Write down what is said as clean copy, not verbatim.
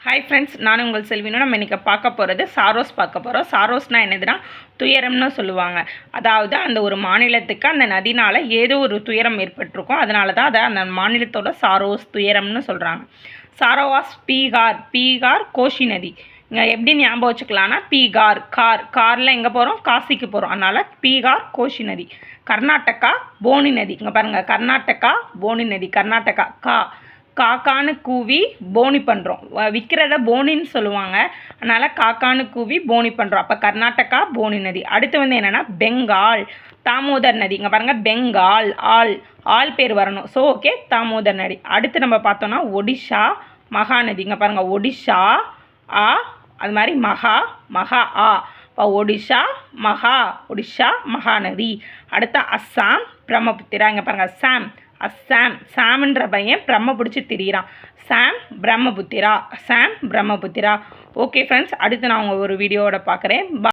Hi friends, நான் உங்கள் செல்வினும் நம்ம இன்றைக்கி பார்க்க போகிறது சாரோஸ் பார்க்க போகிறோம். சாரோஸ்னால் என்னதுன்னா துயரம்னு சொல்லுவாங்க. அதாவது அந்த ஒரு மாநிலத்துக்கு அந்த நதினால் ஏதோ ஒரு துயரம் ஏற்பட்டிருக்கும், அதனால தான் அதை அந்த மாநிலத்தோட சாரோஸ் துயரம்னு சொல்கிறாங்க. சாரோவாஸ் பீகார், பீகார் கோஷி நதி. இங்கே எப்படி ஞாபகம் வச்சுக்கலான்னா பீகார் காரில் எங்கே போகிறோம், காசிக்கு போகிறோம், அதனால் பீகார் கோஷி நதி. கர்நாடகா போனி நதி. இங்கே பாருங்கள், கர்நாடகா போனி நதி. கர்நாடகா காக்கான்னு கூவி போனி பண்ணுறோம். விற்கிறத போனின்னு சொல்லுவாங்க, அதனால் காக்கான்னு கூவி போனி பண்ணுறோம். அப்போ கர்நாடகா போனி நதி. அடுத்து வந்து என்னென்னா பெங்கால் தாமோதர் நதி. இங்கே பாருங்கள், பெங்கால் ஆள் பேர் வரணும். ஸோ ஓகே, தாமோதர் நதி. அடுத்து நம்ம பார்த்தோன்னா ஒடிஷா மகாநதி. இங்கே பாருங்கள், ஒடிஷா அது மாதிரி மகா இப்போ ஒடிஷா மகாநதி. அடுத்து அஸ்ஸாம் பிரம்மபுத்திரா. இங்கே பாருங்கள், சாம்ன்ற பையன் பிரம்ம பிடிச்சி திரியிறான். சாம் பிரம்மபுத்திரா. ஓகே ஃப்ரெண்ட்ஸ், அடுத்து நான் உங்கள் ஒரு வீடியோவோட பார்க்குறேன்.